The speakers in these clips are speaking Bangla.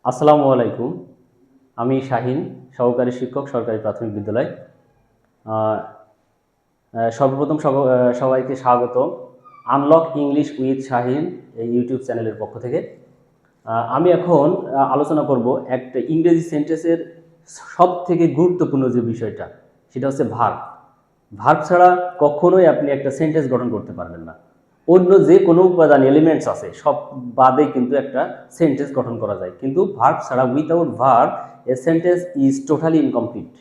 আসসালামু আলাইকুম। আমি শাহিন, সহকারী শিক্ষক, সরকারি প্রাথমিক বিদ্যালয়। আহ, সর্বপ্রথম সবাইকে স্বাগত আনলক ইংলিশ উইথ শাহিন এই ইউটিউব চ্যানেলের পক্ষ থেকে। আমি এখন আলোচনা করব একটা ইংরেজি সেন্টেন্সের সব থেকে গুরুত্বপূর্ণ যে বিষয়টা, সেটা হচ্ছে ভার্ব। ভার্ব ছাড়া কখনোই আপনি একটা সেন্টেন্স গঠন করতে পারবেন না। অন্য যে কোনো উপাদান এলিমেন্টস আছে সব বাদে কিন্তু একটা সেন্টেন্স গঠন করা যায়, কিন্তু ভার্ব ছাড়া without verb a sentence is totally incomplete.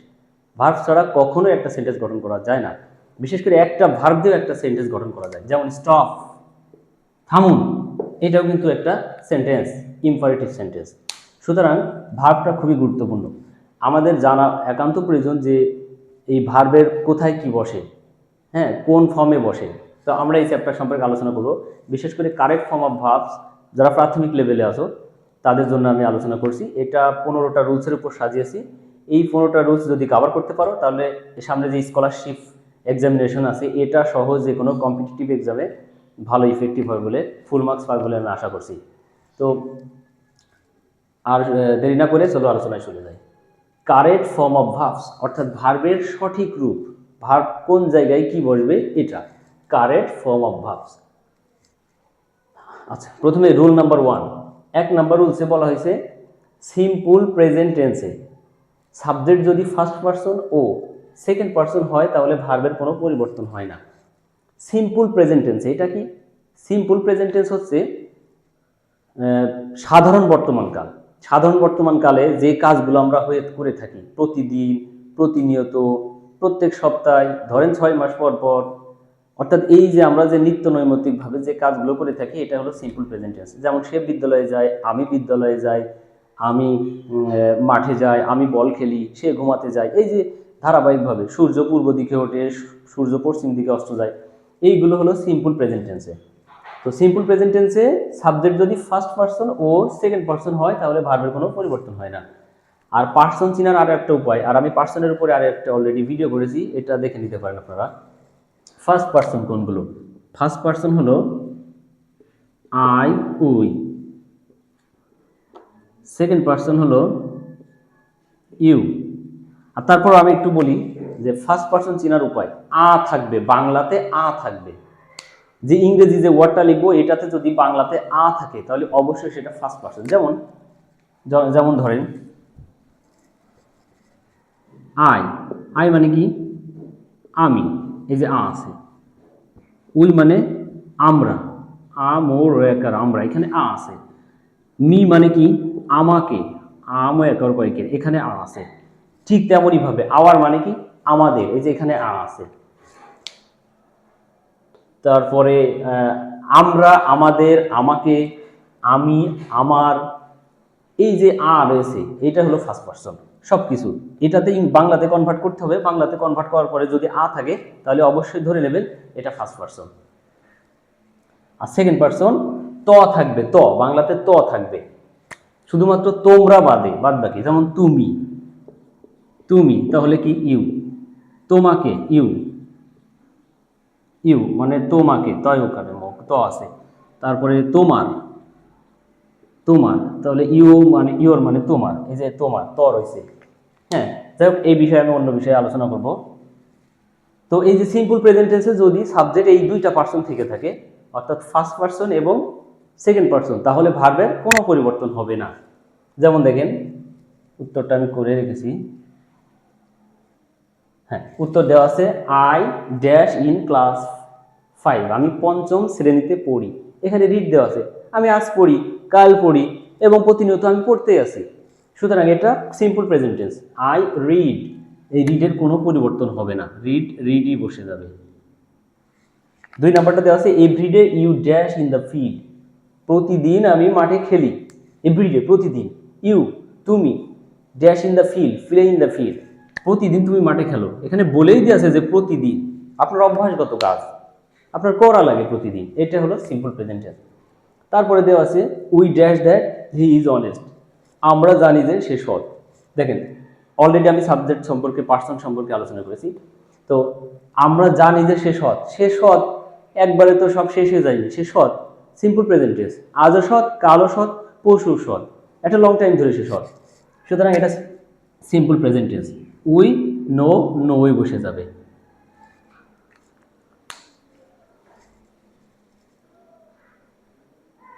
Verb ছাড়া কখনোই একটা সেন্টেন্স গঠন করা যায় না। বিশেষ করে একটা ভার্ব দিয়েও একটা সেন্টেন্স গঠন করা যায়, যেমন স্টপ, থামুন, এটাও কিন্তু একটা সেন্টেন্স, ইম্পারেটিভ সেন্টেন্স। সুতরাং ভার্বটা খুবই গুরুত্বপূর্ণ। আমাদের জানা একান্ত প্রয়োজন যে এই ভার্বের কোথায় কি বসে, হ্যাঁ, কোন ফর্মে বসে। তো আমরা এই চ্যাপ্টার সম্পর্কে আলোচনা করব। বিশেষ করে কারেক্ট ফর্ম অফ ভার্বস যারা প্রাথমিক লেভেলে আছো তাদের জন্য আমি আলোচনা করছি। এটা 15টা রুলসের উপর সাজিয়েছি। এই 15টা রুলস যদি কভার করতে পারো তাহলে সামনে যে স্কলারশিপ এক্সামিনেশন আছে এটা সহ যে কোনো কম্পিটিটিভ এক্সামে ভালো ইফেক্টিভ হয় বলে, ফুল মার্কস পাবে বলে আমি আশা করছি। তো আর দেরি না করে চলো আলোচনায় চলে যাই। কারেক্ট ফর্ম অফ ভার্বস অর্থাৎ ভার্বের সঠিক রূপ, ভার্ব কোন জায়গায় কি বসবে, এটা কারেক্ট ফর্ম অফ ভার্বস। আচ্ছা, প্রথমে রুল নাম্বার 1, 1 নাম্বার রুলসে বলা হয়েছে সিম্পল প্রেজেন্ট টেন্সে সাবজেক্ট যদি ফার্স্ট পারসন ও সেকেন্ড পারসন হয় তাহলে ভার্বের কোনো পরিবর্তন হয় না। সিম্পল প্রেজেন্ট টেন্সে এটা কি? সিম্পল প্রেজেন্ট টেন্স হচ্ছে সাধারণ বর্তমানকাল। সাধারণ বর্তমানকালে যে কাজগুলো আমরা করে থাকি প্রতিদিন, প্রতিনিয়ত, প্রত্যেক সপ্তাহে, ধরেন 6 মাস পর পর, অর্থাৎ এই যে আমরা যে নিত্য নৈমিত্তিকভাবে যে কাজগুলো করে থাকি এটা হলো সিম্পল প্রেজেন্ট টেন্স। যেমন সে বিদ্যালয়ে যায়, আমি বিদ্যালয়ে যাই, আমি মাঠে যাই, আমি বল খেলি, সে ঘুমাতে যায়। এই যে ধারাবাহিকভাবে সূর্য পূর্ব দিকে ওঠে, সূর্য পশ্চিম দিকে অস্ত যায়, এইগুলো হলো সিম্পল প্রেজেন্ট টেন্সে। তো সিম্পল প্রেজেন্ট টেন্সে সাবজেক্ট যদি ফার্স্ট পারসন ও সেকেন্ড পারসন হয় তাহলে ভার্বের কোনো পরিবর্তন হয় না। আর পার্সন চিনার আর একটা উপায়, আর আমি পার্সনের উপরে আর একটা অলরেডি ভিডিও করেছি, এটা দেখে নিতে পারেন আপনারা। ফার্স্ট পারসন কোনগুলো? ফার্স্ট পারসন হলো আই, উই। সেকেন্ড পারসন হলো ইউ। আর তারপর আমি একটু বলি যে ফার্স্ট পারসন চিনার উপায়, আ থাকবে, বাংলাতে আ থাকবে। যে ইংরেজি যে ওয়ার্ডটা লিখবো এটাতে যদি বাংলাতে আ থাকে তাহলে অবশ্যই সেটা ফার্স্ট পারসন। যেমন যেমন ধরেন আই, আই মানে কি? আমি, এই যে আ আছে। উই মানে আমরা, মোর একার আমরা, এখানে আ আছে। মি মানে কি? আমাকে, আমও একার কয়েকের, এখানে আ আছে। ঠিক তেমনই ভাবে আওয়ার মানে কি? আমাদের, এই যে এখানে আ আছে। তারপরে আমরা, আমাদের, আমাকে, আমি, আমার, এই যে আ রয়েছে এটা হলো ফার্স্ট পারসন। সব কিছু এটাতে বাংলাতে কনভার্ট করতে হবে। বাংলাতে কনভার্ট করার পরে যদি আ থাকে তাহলে অবশ্যই ধরে নেবেন এটা ফার্স্ট পারসন। আর সেকেন্ড পারসন ত থাকবে, ত বাংলাতে ত থাকবে, শুধুমাত্র তোমরা বাদে, বাদ বাকি। যেমন তুমি, তুমি তাহলে কি? ইউ। তোমাকে, ইউ, ইউ মানে তোমাকে, তয় ওখানে ত আছে। তারপরে তোমার, তোমার তাহলে ইউ মানে ইউর মানে তোমার, এই যে তোমার ত রয়েছে। হ্যাঁ, যাই হোক, এই বিষয়ে আমি অন্য বিষয়ে আলোচনা করব। তো এই যে সিম্পল প্রেজেন্ট টেন্সে যদি সাবজেক্ট এই দুইটা পার্সন থেকে থাকে, অর্থাৎ ফার্স্ট পার্সন এবং সেকেন্ড পার্সন, তাহলে ভার্বের কোনো পরিবর্তন হবে না। যেমন দেখেন, উত্তরটা আমি করে রেখেছি। হ্যাঁ, উত্তর দেওয়া আছে আই ড্যাশ ইন ক্লাস 5, আমি 5ম শ্রেণীতে পড়ি। এখানে রিড দেওয়া আছে, আমি আজ পড়ি, কাল পড়ি এবং প্রতিনিয়ত আমি পড়তেই আছি। সুতরাং এটা simple present tense. I read, এই রিডের কোনো পরিবর্তন হবে না, রিড রিডই বসে যাবে। 2 নাম্বারটা দেওয়া আছে everyday you dash in the field, প্রতিদিন আমি মাঠে খেলি। এভরিডে প্রতিদিন, ইউ তুমি, dash in the field, play in the field, প্রতিদিন তুমি মাঠে খেলো। এখানে বলেই দিয়েছে যে প্রতিদিন, আপনার অভ্যাসগত কাজ, আপনার করা লাগে প্রতিদিন, এটা হলো সিম্পল প্রেজেন্ট টেন্স। তারপরে দেওয়া আছে we dash that he is honest, আমরা জানি যে সে সৎ। দেখেন, অলরেডি আমি সাবজেক্ট সম্পর্কে, পার্সন সম্পর্কে আলোচনা করেছি। তো আমরা জানি যে সে সৎ, সে সৎ একবারে তো সব শেষ হয়ে যায়নি, সে সৎ, সিম্পল প্রেজেন্ট টেন্স। আজও সৎ, কালও সৎ, পরশু সৎ। একটা লং টাইম ধরে শেষ হয়। সুতরাং এটা simple present tense. We know, নোই বসে যাবে।